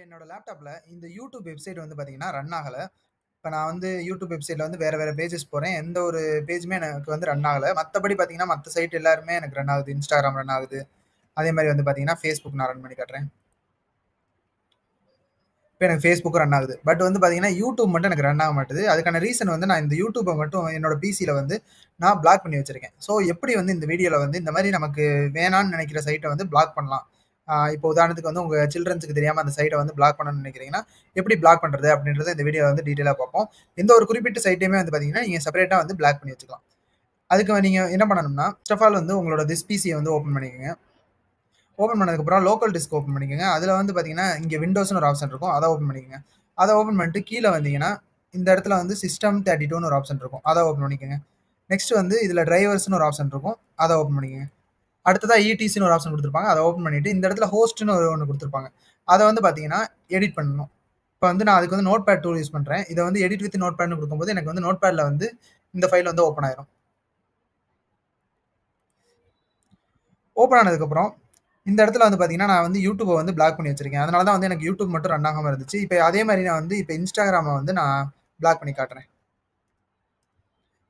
என்னோட லேப்டாப்ல இந்த யூடியூப் வெப்சைட் வந்து பார்த்தீங்கன்னா, ரன் ஆகல. இப்ப நான் வந்து யூடியூப் வெப்சைட்ல வந்து வேற வேற பேஜஸ் போறேன். எந்த ஒரு பேஜுமே எனக்கு வந்து ரன் ஆகல. மத்தபடி பார்த்தீங்கன்னா, மத்த சைட் எல்லாருமே எனக்கு ரன் ஆகுது. Instagram ரன் ஆகுது. அதே மாரி வந்து பார்த்தீங்கன்னா, Facebook நான் ரன் பண்ணி காட்டுறேன். இப்ப எனக்கு Facebook ரன் ஆகுது. பட் வந்து பார்த்தீங்கன்னா, யூடியூப் மட்டும் எனக்கு ரன் ஆக மாட்டுது. அதுக்கான ரீசன் வந்து நான் இந்த யூடியூப மட்டும் என்னோட பிசில வந்து நான் பிளாக் பண்ணி வச்சிருக்கேன். ஸோ எப்படி வந்து இந்த வீடியோல வந்து இந்த மாரி நமக்கு வேணான்னு நெனைக்கிற சைட்ட வந்து பிளாக் பண்ணலாம். இப்போ உதாரணத்துக்கு வந்து உங்க சில்ட்ரன்ஸ்க்கு தெரியாம அந்த சைட்ட வந்து பிளாக் பண்ணணும்னு நெனைக்கிறீங்கன்னா, எப்படி பிளாக் பண்றது அப்படின்றத இந்த வீடியோல வந்து டீட்டெயிலா பார்ப்போம். எந்த ஒரு குறிப்பிட்ட சைட்டையுமே வந்து பார்த்தீங்கன்னா, நீங்க செப்பரேட்டா வந்து பிளாக் பண்ணி வச்சுக்கலாம். அதுக்கு நீங்க என்ன பண்ணணும்னா, ஃபர்ஸ்ட் ஆஃப் ஆல் வந்து உங்களோட திஸ் பிசிய வந்து ஓப்பன் பண்ணிக்கங்க. ஓப்பன் பண்ணதுக்கப்புறம் லோக்கல் டிஸ்க் ஓப்பன் பண்ணிக்கங்க. அதுல வந்து பார்த்தீங்கன்னா, இங்க விண்டோஸ்ன்னு ஒரு ஆப்ஷன் இருக்கும். அத ஓப்பன் பண்ணிக்கங்க. அத ஓப்பன் பண்ணிட்டு கீழ வந்தீங்கன்னா, இந்த இடத்துல வந்து சிஸ்டம் 32ன்னு ஒரு ஆப்ஷன் இருக்கும். அத ஓப்பன் பண்ணிக்கங்க. நெக்ஸ்ட் வந்து இதுல டிரைவர்ஸ்ன்னு ஒரு ஆப்ஷன் இருக்கும். அத ஓப்பன் பண்ணிக்கங்க. அடுத்ததா இடிசின்னு ஒரு ஆப்ஷன் குடுத்திருப்பாங்க. அத ஓப்பன் பண்ணிட்டு, இந்த இடத்துல ஹோஸ்ட்ன்னு ஒண்ணு குடுத்திருப்பாங்க. அத வந்து பார்த்தீங்கன்னா, எடிட் பண்ணணும். இப்ப வந்து நான் அதுக்கு வந்து நோட்பேட் டூல் யூஸ் பண்றேன். இத வந்து எடிட் வித் நோட்பேட்ன்னு குடுக்கும்போது, எனக்கு வந்து நோட்பேட்ல வந்து இந்த ஃபைல் வந்து ஓப்பன் ஆயிரும். ஓப்பன் ஆனதுக்கப்புறம், இந்த இடத்துல வந்து பார்த்தீங்கன்னா, நான் வந்து யூடியூப வந்து பிளாக் பண்ணி வச்சிருக்கேன். அதனால தான் வந்து எனக்கு யூடியூப் மட்டும் ரன் ஆகாம இருந்துச்சு. இப்ப அதே மாரி நான் வந்து இப்ப Instagramம வந்து நான் பிளாக் பண்ணி காட்டுறேன்.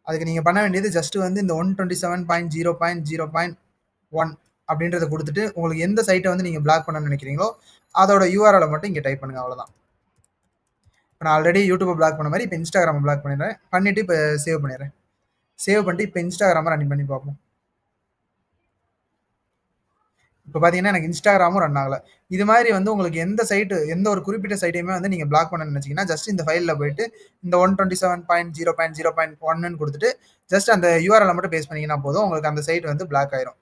அதுக்கு நீங்க பண்ண வேண்டியது ஜஸ்ட் வந்து இந்த 127.0.0.1 அப்படின்றத குடுத்துட்டு, உங்களுக்கு எந்த சைட்ட வந்து நீங்க பிளாக் பண்ணணும்னு நெனைக்கிறீங்களோ, அதோட URL மட்டும் இங்க டைப் பண்ணுங்க. அவ்வளோதான். இப்ப நான் ஆல்ரெடி யூடியூப பிளாக் பண்ண மாரி, இப்ப Instagramம பிளாக் பண்ணிடுறேன். பண்ணிட்டு இப்ப சேவ் பண்ணிடுறேன். சேவ் பண்ணிட்டு இப்ப Instagramம ரன் பண்ணி பார்ப்போம். இப்ப பார்த்தீங்கன்னா, எனக்கு Instagramமும் ரன் ஆகல. இது மாரி வந்து உங்களுக்கு எந்த சைட் எந்த ஒரு குறிப்பிட்ட சைட்டையுமே வந்து நீங்க பிளாக் பண்ணணும்னு நெனச்சீங்கன்னா, ஜஸ்ட் இந்த ஃபைல்ல போயிட்டு இந்த 127.0.0.1ன்னு குடுத்துட்டு, ஜஸ்ட் அந்த URL மட்டும் பேஸ்ட் பண்ணீங்கன்னா போதும். உங்களுக்கு அந்த சைட் வந்து பிளாக் ஆயிரும்.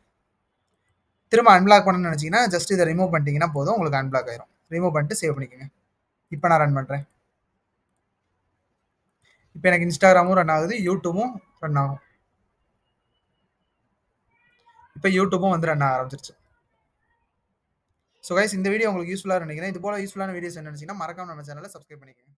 திரும்ப அன்பிளாக் பண்ணணும்னு நெனச்சீங்கன்னா, ஜஸ்ட் இத ரிமூவ் பண்ணிட்டீங்கன்னா போதும். உங்களுக்கு அன்பிளாக் ஆயிரும். ரிமூவ் பண்ணிட்டு சேவ் பண்ணிக்கங்க. இப்ப நான் ரன் பண்றேன். இப்ப எனக்கு Instagramமும் ரன் ஆகுது. யூடியூபும் ரன் ஆகும். இப்ப யூடியூபும் வந்து ரன் ஆக ஆரம்பிச்சுருச்சு. ஸோ கைஸ் இந்த வீடியோ உங்களுக்கு யூஸ்ஃபுல்லா நெனைக்கிறேன். இது போல யூஸ்ஃபுல்லான வீடியோஸ் வேணும்னு நெனச்சீங்கன்னா, மறக்காம நம்ம சேனல சப்ஸ்கிரைப் பண்ணிக்கங்க.